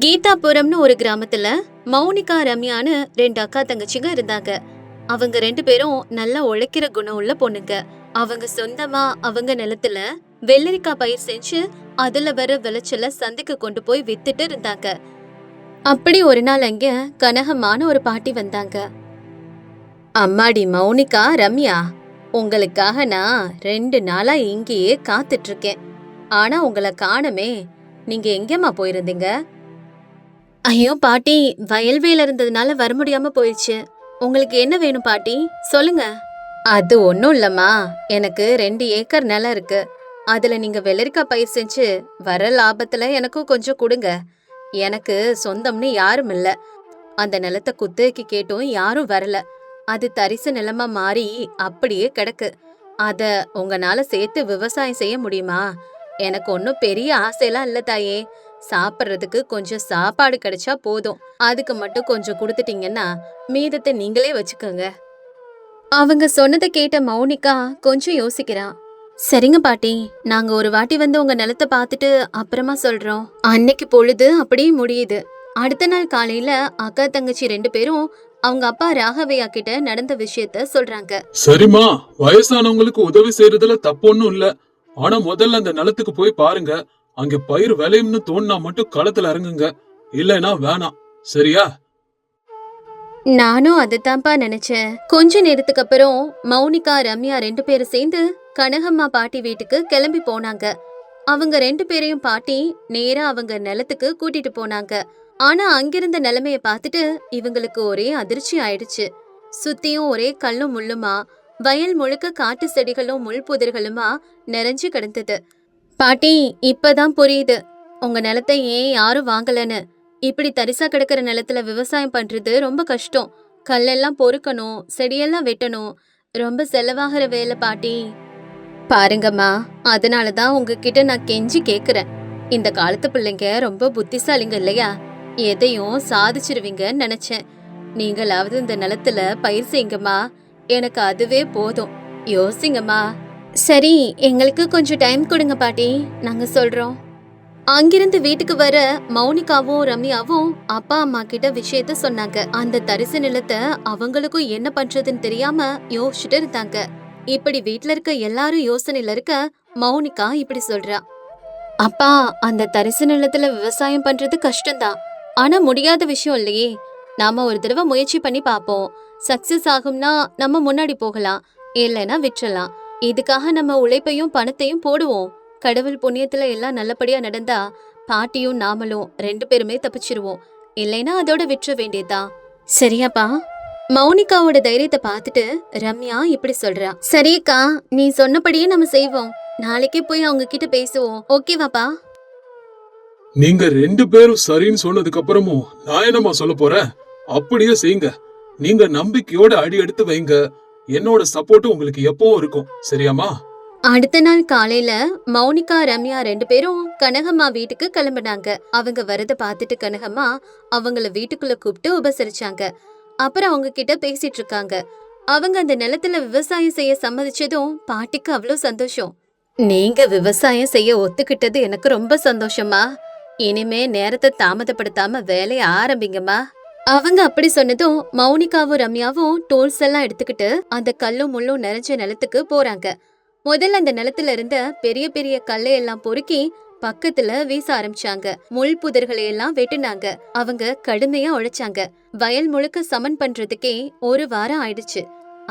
கீதாபுரம்னு ஒரு கிராமத்துல மௌனிகா ரம்யான்னு ரெண்டு அக்கா தங்கச்சிங்க இருந்தாங்க. அவங்க ரெண்டு பேரும் நல்லா உழைக்கிற குணம் உள்ள பொண்ணுங்க. அவங்க சொந்தமா அவங்க நிலத்துல வெள்ளரிக்காய் பயிர் செஞ்சு அதுல வர விளைச்சல சந்தைக்கு கொண்டு போய் வித்துட்டு இருந்தாங்க. அப்படி ஒரு நாள் அங்க கனகமான ஒரு பாட்டி வந்தாங்க. அம்மாடி மௌனிகா ரம்யா, உங்களுக்காக நான் 2 நாளா இங்கேயே காத்துட்டு இருக்கேன். ஆனா உங்களை காணமே, நீங்க எங்கம்மா போயிருந்தீங்க? ஐயோ பாட்டி, வயல்வேல இருந்ததுனால வர முடியாம போயிடுச்சு. உங்களுக்கு என்ன வேணும் பாட்டி, சொல்லுங்க. அது ஒன்றும் இல்லம்மா, எனக்கு 2 ஏக்கர் நிலம் இருக்கு. அதுல நீங்க வெள்ளரிக்காய் பயிர் செஞ்சு வர லாபத்துல எனக்கும் கொஞ்சம் கொடுங்க. எனக்கு சொந்தம்னு யாரும் இல்ல. அந்த நிலத்தை குத்தகைக்கு கேட்டும் யாரும் வரல. அது தரிசு நிலமா மாறி அப்படியே கிடக்கு. அத உங்களால சேர்த்து விவசாயம் செய்ய முடியுமா? எனக்கு ஒன்றும் பெரிய ஆசையெல்லாம் இல்ல தாயே. சாப்பிட்றதுக்கு கொஞ்சம் சாப்பாடு கிடைச்சா போதும். அதுக்கு மட்டும் கொஞ்சம் கொடுத்துட்டீங்கன்னா மீதத்தை நீங்களே வச்சுக்கோங்க. அவங்க சொன்னதை கேட்ட மௌனிகா கொஞ்சம் யோசிக்கிறா. சரிங்க பாட்டி, நாங்க ஒரு வாட்டி வந்து உங்க நிலத்தை பார்த்துட்டு அப்புறமா சொல்றோம். அன்னைக்கு பொழுது அப்படியே முடியுது. அடுத்த நாள் காலையில அக்கா தங்கச்சி 2 பேரும் அவங்க அப்பா ராகவையா கிட்ட நடந்த விஷயத்த சொல்றாங்க. சரிம்மா, வயசானவங்களுக்கு உதவி செய்யறதுல தப்பு ஒண்ணும் இல்ல. ஆனா முதல்ல அந்த நிலத்துக்கு போய் பாருங்க. அங்க பயிர் விளையும்னு தோணுனா மட்டும் களத்துல இறங்குங்க. இல்லைன்னா வேணாம். சரியா? நானும் அதுதான்ப்பா நினைச்சேன். கொஞ்ச நேரத்துக்கு அப்புறம் மௌனிகா ரம்யா 2 பேரும் சேர்ந்து கனகம்மா பாட்டி வீட்டுக்கு கிளம்பி போனாங்க. அவங்க 2 பேரையும் பாட்டி நேரா அவங்க நிலத்துக்கு கூட்டிட்டு போனாங்க. ஆனா அங்கிருந்த நிலைமைய பார்த்துட்டு இவங்களுக்கு ஒரே அதிர்ச்சி ஆயிடுச்சு. சுத்தியும் ஒரே கல்லும் முள்ளுமா, வயல் முழுக்க காட்டு செடிகளும் முள் புதர்களுமா நிறைஞ்சு கிடந்தது. பாட்டி, இப்பதான் புரியுது உங்க நிலத்தை ஏன் யாரும் வாங்கலன்னு. இப்படி தரிசா கிடக்கிற நிலத்துல விவசாயம் பண்றது ரொம்ப கஷ்டம். கல்லெல்லாம் பொறுக்கணும், செடியெல்லாம் வெட்டணும், ரொம்ப செலவாகிற வேலை பாட்டி. பாருங்கம்மா, அதனாலதான் உங்ககிட்ட நான் கெஞ்சி கேக்குறேன். இந்த காலத்து பிள்ளைங்க ரொம்ப புத்திசாலிங்க இல்லையா? எதையும் சாதிச்சிருவீங்கன்னு நினைச்சேன். நீங்களாவது இந்த நிலத்துல பயிர் செய்யுங்கம்மா, எனக்கு அதுவே போதும். யோசிங்கம்மா. சரி, எங்களுக்கு கொஞ்சம் டைம் கொடுங்க பாட்டி, நாங்க சொல்றோம். அங்கிருந்து வீட்டுக்கு வர மௌனிகாவும் ரம்யாவும் அப்பா அம்மா கிட்ட விஷயத்த சொன்னாங்க. அந்த தரிசு நிலத்தை அவங்களுக்கும் என்ன பண்றதுன்னு தெரியாம யோசிச்சுட்டு இருந்தாங்க. இப்படி வீட்ல இருக்க எல்லாரும் யோசனையில இருக்க மௌனிகா இப்படி சொல்றா. அப்பா, அந்த தரிசு நிலத்துல விவசாயம் பண்றது கஷ்டம்தான். ஆனா முடியாத விஷயம் இல்லையே. நாம ஒரு தடவை முயற்சி பண்ணி பாப்போம். சக்சஸ் ஆகும்னா நம்ம முன்னாடி போகலாம், இல்லைன்னா விட்டுறலாம். இதுக்காக நம்ம உழைப்பையும் பணத்தையும் போடுவோம். கடவுள் புண்ணியத்துல எல்லாம் நல்லபடியா நடந்தா பாட்டியும் நாமளும் 2 பேருமே தப்பிச்சிருவோம். இல்லைன்னா அதோட விட்டுற வேண்டியதா. சரியாப்பா? மௌனிகாவோட தைரியத்தை பார்த்துட்டு ரம்யா இப்படி சொல்றா. சரியக்கா, நீ சொன்னபடியே நம்ம செய்வோம். நாளைக்கே போய் அவங்க கிட்ட பேசுவோம். ஓகேவாப்பா? நீங்க 2 பேரும் சரின்னு சொன்னதுக்கு அப்புறமும் நான் என்னமா சொல்ல போறேன்? அப்படியே செய்யுங்க. நீங்க நம்பிக்கையோட அடி எடுத்து வைங்க. என்னோட சப்போர்ட் உங்களுக்கு எப்பவும் இருக்கும். சரியாமா? அடுத்த நாள் காலையில மௌனிகா ரம்யா 2 பேரும் கனகம்மா வீட்டுக்கு கிளம்பினாங்க. அவங்க வரத பார்த்துட்டு கனகம்மா அவங்கள வீட்டுக்குள்ள கூப்பிட்டு உபசரிச்சாங்க. அப்புறம் அவங்க கிட்ட பேசிட்டு இருக்காங்க. அவங்க அந்த நிலத்துல விவசாயம் செய்ய சம்மதிச்சதும் பாட்டிக்கு அவ்வளோ சந்தோஷம். நீங்க விவசாயம் செய்ய ஒத்துக்கிட்டது எனக்கு ரொம்ப சந்தோஷமா. இனிமே நேரத்தை தாமதப்படுத்தாம வேலைய ஆரம்பிங்கம்மா. அவங்க அப்படி சொன்னதும் மௌனிகாவும் ரம்யாவும் டூல்ஸ் எல்லாம் எடுத்துக்கிட்டு அந்த கல்லும் முள்ளும் நிறைஞ்ச நிலத்துக்கு போறாங்க. முதல்ல அந்த நிலத்துல இருந்த பெரிய பெரிய கல்லையெல்லாம் பொறுக்கி பக்கத்துல வீச ஆரம்பிச்சாங்க. முள் புதர்களை எல்லாம் வெட்டினாங்க. அவங்க கடுமையா உழைச்சாங்க. வயல் முழுக்க சமன் பண்றதுக்கே 1 வாரம் ஆயிடுச்சு.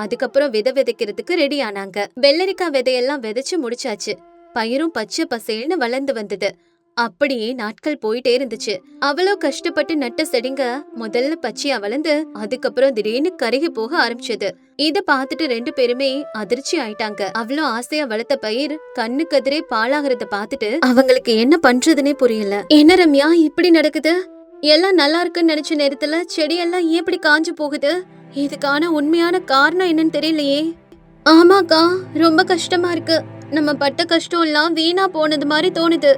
அதுக்கப்புறம் விதை விதைக்கிறதுக்கு ரெடி ஆனாங்க. வெள்ளரிக்காய் விதையெல்லாம் விதைச்சு முடிச்சாச்சு. பயிரும் பச்சை பசேல்னு வளர்ந்து வந்தது. அப்படியே நாட்கள் போயிட்டே இருந்துச்சு. அவ்வளோ கஷ்டப்பட்டு நட்ட செடிங்க முதல்ல பச்சையா வளர்ந்து அதுக்கப்புறம் திடீர்னு கருகி போக ஆரம்பிச்சது. இத பார்த்துட்டு 2 பேருமே அதிர்ச்சி ஆயிட்டாங்க. அவ்வளோ ஆசையா வளர்த்த பயிர் கண்ணுக்கு எதிரே பாழாகிறத பார்த்துட்டு அவங்களுக்கு என்ன பண்றதுன்னே புரியல. என்ன ரம்யா, இப்படி நடக்குது? எல்லாம் நல்லா இருக்குன்னு நினைச்ச நேரத்துல செடியெல்லாம் எப்படி காஞ்சு போகுது? இதுக்கான உண்மையான காரணம் என்னன்னு தெரியலையே. ஆமாக்கா, ரொம்ப கஷ்டமா இருக்கு. நம்ம பட்ட கஷ்டம் எல்லாம் வீணா போனது மாதிரி தோணுது.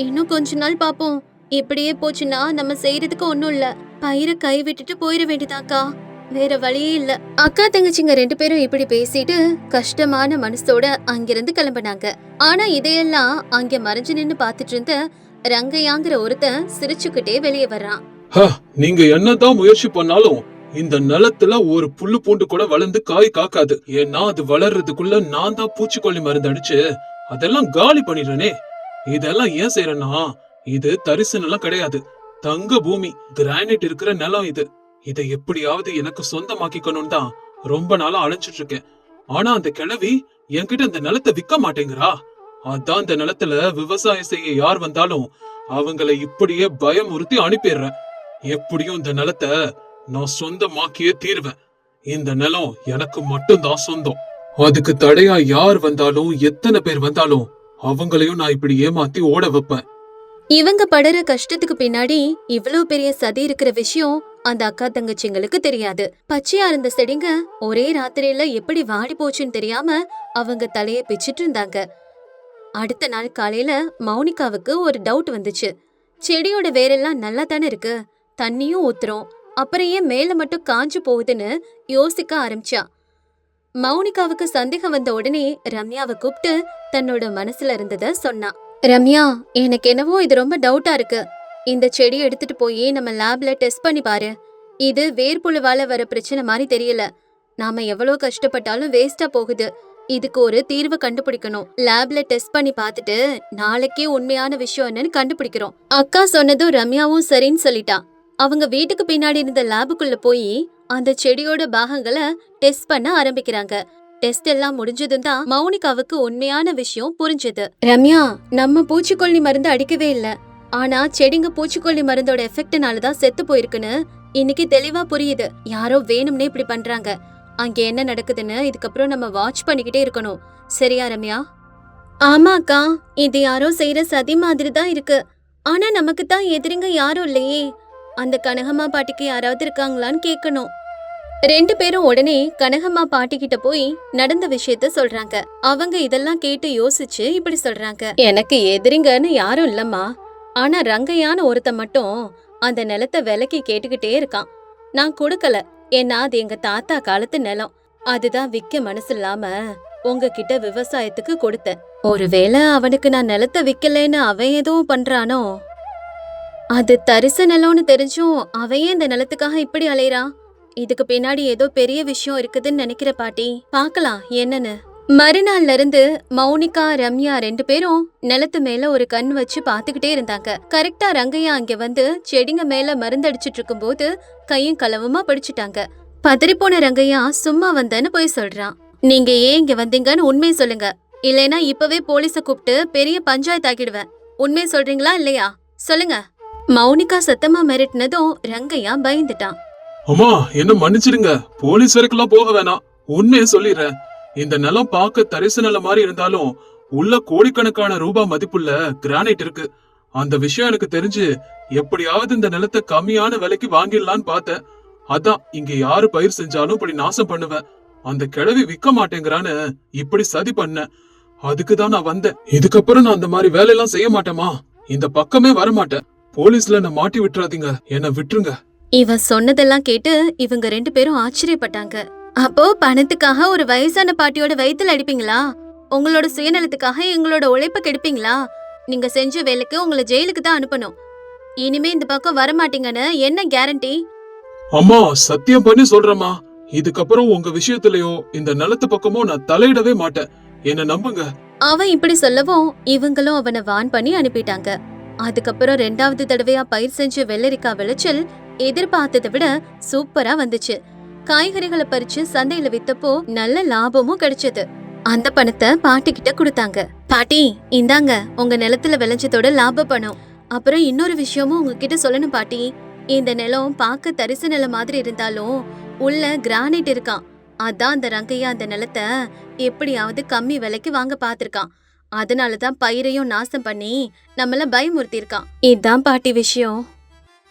இன்னும் கொஞ்ச நாள் பாப்போம். இப்படியே போச்சுன்னா நம்ம செய்யறதுக்கு ஒண்ணும் இல்ல. பயிரை கை விட்டுட்டு போயிட வேண்டியதாக்கா, வேற வழியே இல்ல. அக்கா தங்கச்சிங்க 2 பேரும் இப்படி பேசிட்டு கஷ்டமான மனசோட அங்கிருந்து கிளம்பினாங்க. ஆனா இதையெல்லாம் அங்க மறைஞ்சு நின்னு பாத்துட்டு இருந்த ரங்கையாங்கிற ஒருத்தன் சிரிச்சுக்கிட்டே வெளியே வர்றான். நீங்க என்னதான் முயற்சி பண்ணாலும் இந்த நிலத்துல ஒரு புல்லு பூண்டு கூட வளர்ந்து காய் காக்காது. ஏன்னா அது வளர்றதுக்குள்ள நான் தான் பூச்சிக்கொல்லி மருந்து அடிச்சு அதெல்லாம் காலி பண்ணிடுறேனே. இதெல்லாம் ஏன் செய்யறேன்னா, இது தரிசு நிலம் கிடையாது, தங்க பூமி, கிரானைட் இருக்கிற நிலம் இது. இதை எப்படியாவது எனக்கு சொந்தமாக்கிக்கணும் தான் ரொம்ப நாளா அழைச்சிட்டு இருக்கேன். ஆனா அந்த கிழவி என்கிட்ட இந்த நிலத்தை விற்க மாட்டேங்கிறா. அதான் இந்த நிலத்துல விவசாயம் செய்ய யார் வந்தாலும் அவங்களை இப்படியே பயமுறுத்தி அனுப்பிடுறேன். எப்படியும் இந்த நிலத்தை நான் சொந்தமாக்கியே தீர்வேன். இந்த நிலம் எனக்கு மட்டும்தான் சொந்தம். அதுக்கு தடையா யார் வந்தாலும் எத்தனை பேர் வந்தாலும் அவங்களையும் நான் இப்படி ஏமாத்தி ஓட வைப்பேன். இவங்க படுற கஷ்டத்துக்கு பின்னாடி இவ்வளவு பெரிய சதி இருக்கிற விஷயம் அந்த அக்கா தங்கச்சிங்களுக்கு தெரியாது. பச்சையா இருந்த செடிங்க ஒரே ராத்திரியில எப்படி வாடி போச்சுன்னு தெரியாம அவங்க தலைய பிச்சிட்டு இருந்தாங்க. அடுத்த நாள் காலையில மௌனிகாவுக்கு ஒரு டவுட் வந்துச்சு. செடியோட வேரெல்லாம் நல்லா தானே இருக்கு, தண்ணியும் ஊத்துறோம், அப்புறம் ஏன் மேல மட்டும் காஞ்சு போகுதுன்னு யோசிக்க ஆரம்பிச்சா. மௌனிகாவுக்கு சந்தேகம் வந்த உடனே ரம்யாவை கூப்பிட்டு தன்னோட மனசுல இருந்தத சொன்னா. ரம்யா, எனக்கு என்னவோ இது ரொம்ப டவுட்டா இருக்கு. இந்த செடியை எடுத்துட்டு போய் நம்ம லேப்ல டெஸ்ட் பண்ணி பாரு. இது வேர்ப்புழுவால வர பிரச்சனை மாதிரி தெரியல. நாம எவ்வளவு கஷ்டப்பட்டாலும் வேஸ்டா போகுது. இதுக்கு ஒரு தீர்வு கண்டுபிடிக்கணும். லேப்ல டெஸ்ட் பண்ணி பார்த்துட்டு நாளைக்கே உண்மையான விஷயம் என்னன்னு கண்டுபிடிக்கிறோம். அக்கா சொன்னதும் ரம்யாவும் சரின்னு சொல்லிட்டா. அவங்க வீட்டுக்கு பின்னாடி இருந்த லேபுக்குள்ள போய் அந்த செடியோட பாகங்களை டெஸ்ட் பண்ண ஆரம்பிக்கிறாங்க. டெஸ்ட் எல்லாம் முடிஞ்சதும் தான் மௌனிகாவுக்கு உண்மையான விஷயம் புரிஞ்சது. ரம்யா, நம்ம பூச்சிக்கொல்லி மருந்து அடிக்கவே இல்ல, ஆனா செடிங்க பூச்சிக்கொல்லி மருந்தோட எஃபெக்ட்னாலதான் செத்து போயிருக்குன்னு இன்னைக்கு தெளிவா புரியுது. யாரோ வேணும்னே இப்படி பண்றாங்க. அங்க என்ன நடக்குதுன்னு இதுக்கப்புறம் நம்ம வாட்ச் பண்ணிக்கிட்டே இருக்கணும். சரியா ரம்யா? ஆமா அக்கா, இது யாரோ செய்யற சதி மாதிரி தான் இருக்கு. ஆனா நமக்கு தான் எதிரிங்க யாரும் இல்லையே. அந்த கனகம்மா பாட்டிக்கு யாராவது இருக்காங்களான்னு கேட்கணும். ரெண்டு பேரும் உடனே கனகம்மா பாட்டி கிட்ட போய் நடந்த விஷயத்த சொல்றாங்க. அவங்க இதெல்லாம் கேட்டு யோசிச்சு இப்படி சொல்றாங்க. எனக்கு எதிரிங்கன்னு யாரும் இல்லம்மா, ஆனா ரங்கையான ஒருத்த மட்டும் அந்த நிலத்தை விலைக்கு கேட்டுக்கிட்டே இருக்கான். நான் கொடுக்கல, ஏன்னா அது எங்க தாத்தா காலத்து நிலம். அதுதான் விக்க மனசு இல்லாம உங்ககிட்ட விவசாயத்துக்கு கொடுத்தேன். ஒருவேளை அவனுக்கு நான் நிலத்தை விக்கலன்னு அவன் எதுவும் பண்றானோ? அது தரிசு நிலம்னு தெரிஞ்சும் அவன் ஏன் இந்த நிலத்துக்காக இப்படி அலையறான்? இதுக்கு பின்னாடி ஏதோ பெரிய விஷயம் இருக்குதுன்னு நினைக்கிற பாட்டி. பாக்கலாம் என்னன்னு. மறுநாள்ல இருந்து மௌனிகா ரம்யா ரெண்டு பேரும் நிலத்து மேல ஒரு கண் வச்சு பாத்துக்கிட்டே இருந்தாங்க. கரெக்டா ரங்கையா அங்க வந்து செடிங்க மேல மருந்தடிச்சிட்டு இருக்கும் போது கையும் களவுமா படிச்சுட்டாங்க. பதறிப்போன ரங்கையா சும்மா வந்தேன்னு போய் சொல்றான். நீங்க ஏன் இங்க வந்தீங்கன்னு உண்மையை சொல்லுங்க, இல்லைன்னா இப்பவே போலீஸ கூப்பிட்டு பெரிய பஞ்சாயத்து ஆக்கிடுவேன். உண்மையை சொல்றீங்களா இல்லையா சொல்லுங்க. மௌனிகா சத்தமா மிரட்டினதும் ரங்கையா பயந்துட்டான். அம்மா, என்ன மன்னிச்சிடுங்க, போலீஸ் வரைக்கும் போக வேணாம், உண்மையை சொல்லிடுறேன். இந்த நிலம் பார்க்க தரிசு நிலம் மாதிரி இருந்தாலும் உள்ள கோடிக்கணக்கான ரூபாய் மதிப்புள்ள கிரானைட் இருக்கு. அந்த விஷயம் எனக்கு தெரிஞ்சு எப்படியாவது இந்த நிலத்தை கம்மியான விலைக்கு வாங்கிடலான்னு பார்த்தேன். அதான் இங்க யாரு பயிர் செஞ்சாலும் இப்படி நாசம் பண்ணுவேன். அந்த கிழவி விற்க மாட்டேங்கிறான்னு இப்படி சதி பண்ண. அதுக்குதான் நான் வந்தேன். இதுக்கப்புறம் நான் அந்த மாதிரி வேலையெல்லாம் செய்ய மாட்டேமா. இந்த பக்கமே வரமாட்டேன். போலீஸ்ல என்ன மாட்டி விட்டுறாதீங்க, என்ன விட்டுருங்க. இவன் சொன்னதெல்லாம் கேட்டு இவங்க ரெண்டு பேரும் ஆச்சரியப்பட்டாங்க. அப்போ பணத்துக்காக ஒரு வயசான பாட்டியோட வயித்துல அடிப்பீங்களா? உங்களோட சுயநலத்துக்காக எங்களோட உழைப்ப கெடுப்பீங்களா? நீங்க செஞ்ச வேலைக்கு உங்களை ஜெயிலுக்கு தான் அனுப்பணும். இனிமே இந்த பக்கம் வரமாட்டீங்கன்னு என்ன கேரண்டி? அம்மா, சத்தியம் பண்ணி சொல்றேம்மா, இதுக்கப்புறம் உங்க விஷயத்திலயோ இந்த நிலத்து பக்கமோ நான் தலையிடவே மாட்டேன். என்ன நம்புங்க. அவன் இப்படி சொல்லவும் இவங்களும் அவனை வான் பண்ணி அனுப்பிட்டாங்க. அதுக்கப்புறம் ரெண்டாவது தடவையா பயிர் செஞ்ச வெள்ளரிக்காய் விளைச்சல் எதிர்பார்த்ததை விட சூப்பரா வந்துச்சு. காய்கறிகளை பறிச்சு சந்தையில வித்தப்போ நல்ல லாபமும் கிடைச்சது. அந்த பணத்தை பாட்டி கிட்ட கொடுத்தாங்க. பாட்டி, இந்தாங்க உங்க நிலத்துல விளைஞ்சதோட லாப பணம். அப்புறம் இன்னொரு விஷயமும் உங்ககிட்ட சொல்லணும் பாட்டி. இந்த நிலம் பார்க்க தரிசு நிலம் மாதிரி இருந்தாலும் உள்ள கிரானைட் இருக்கான். அதான் அந்த ரங்கையா அந்த நிலத்தை எப்படியாவது கம்மி விலைக்கு வாங்க பாத்திருக்கான். அதனாலதான் பயிரையும் நாசம் பண்ணி நம்மள பயமுறுத்தி இருக்கான். இதுதான் பாட்டி விஷயம்.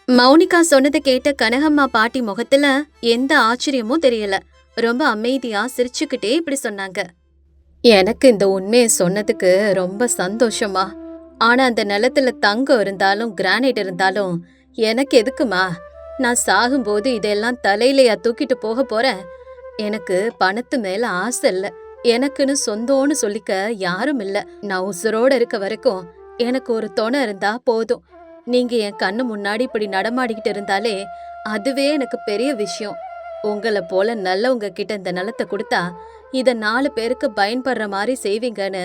மௌனிகா சொன்னதை கேட்ட கனகம்மா பாட்டி முகத்துல எந்த ஆச்சரியமும் தெரியல. ரொம்ப அமைதியா சிரிச்சுக்கிட்டே இப்படி சொன்னாங்க. எனக்கு இந்த உண்மையை சொன்னதுக்கு ரொம்ப சந்தோஷமா. ஆனா அந்த நிலத்துல தங்கம் இருந்தாலும் கிரானைட் இருந்தாலும் எனக்கு எதுக்குமா? நான் சாகும்போது இதெல்லாம் தலையிலையா தூக்கிட்டு போக போறேன்? எனக்கு பணத்து மேல ஆசை இல்ல. எனக்குன்னு சொந்தம்னு சொல்லிக்க யாரும் இல்ல. நான் உசுரோட இருக்க வரைக்கும் எனக்கு ஒரு துணை இருந்தா போதும். நீங்க என் கண்ணு முன்னாடி இப்படி நடமாடிக்கிட்டு இருந்தாலே அதுவே எனக்கு பெரிய விஷயம். உங்கள போல நல்லவங்க கிட்ட இந்த நிலத்தை கொடுத்தா இத 4 பேருக்கு பயன்படுற மாதிரி செய்வீங்கன்னு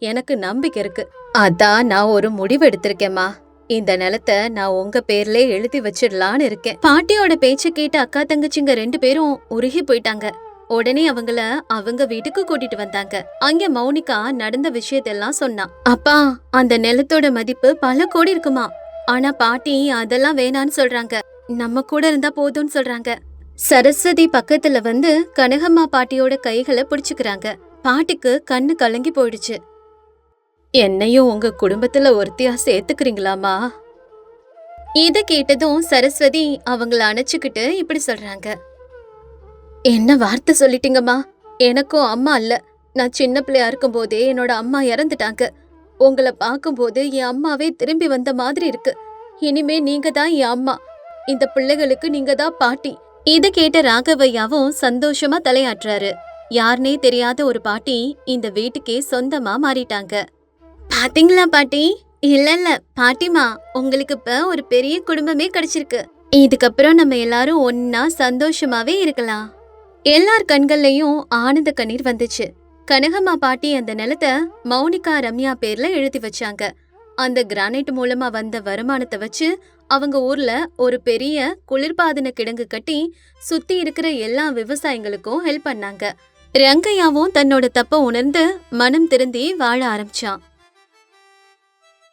எனக்கு நம்பிக்கை இருக்கு. அதான் நான் ஒரு முடிவு எடுத்திருக்கேம்மா. இந்த நிலத்தை நான் உங்க பேர்ல எழுதி வச்சிடலான்னு இருக்கேன். பாட்டியோட பேச்ச கேட்டு அக்கா தங்கச்சிங்க 2 பேரும் உருகி போயிட்டாங்க. உடனே அவங்கள அவங்க வீட்டுக்கு கூட்டிட்டு வந்தாங்க. அங்க மௌனிகா நடந்த விஷயத்தெல்லாம் சொன்னா. அப்பா, அந்த நிலத்தோட மதிப்பு பல கோடி இருக்குமா. ஆனா பாட்டி அதெல்லாம் வேணான்னு சொல்றாங்க. நம்ம கூட இருந்தா போதும்னு சொல்றாங்க. சரஸ்வதி பக்கத்துல வந்து கனகம்மா பாட்டியோட கைகளை பிடிச்சுக்கிறாங்க. பாட்டிக்கு கண்ணு கலங்கி போயிடுச்சு. என்னையும் உங்க குடும்பத்துல ஒருத்தியா சேர்த்துக்கிறீங்களாமா? இத கேட்டதும் சரஸ்வதி அவங்கள அணைச்சுக்கிட்டு இப்படி சொல்றாங்க. என்ன வார்த்தை சொல்லிட்டீங்கம்மா. எனக்கும் அம்மா இல்ல. நான் சின்ன பிள்ளையா இருக்கும் போதே என்னோட அம்மா இறந்துட்டாங்க. உங்களை பார்க்கும்போது என் அம்மாவே திரும்பி வந்த மாதிரி இருக்கு. இனிமே நீங்க தான் என் அம்மா. இந்த பிள்ளைகளுக்கு நீங்க தான் பாட்டி. இத கேட்ட ராகவையாவும் சந்தோஷமா தலையாட்டுறாரு. யாருனே தெரியாத ஒரு பாட்டி இந்த வீட்டுக்கே சொந்தமா மாறிட்டாங்க. பாத்தீங்களா பாட்டி? இல்ல பாட்டிமா, உங்களுக்கு இப்ப ஒரு பெரிய குடும்பமே கிடைச்சிருக்கு. இதுக்கப்புறம் நம்ம எல்லாரும் ஒன்னா சந்தோஷமாவே இருக்கலாம். எல்லார் கண்கள்லயும் ஆனந்த கண்ணீர் வந்துச்சு. கனகம்மா பாட்டி அந்த நிலத்தை மௌனிகா ரம்யா பேர்ல எழுதி வச்சாங்க. அந்த கிரானைட் மூலமா வந்த வருமானத்தை வச்சு அவங்க ஊர்ல ஒரு பெரிய குளிர்பாதன கிடங்கு கட்டி சுத்தி இருக்கிற எல்லா விவசாயிகளுக்கும் ஹெல்ப் பண்ணாங்க. ரங்கையாவும் தன்னோட தப்ப உணர்ந்து மனம் திருந்தி வாழ ஆரம்பிச்சான்.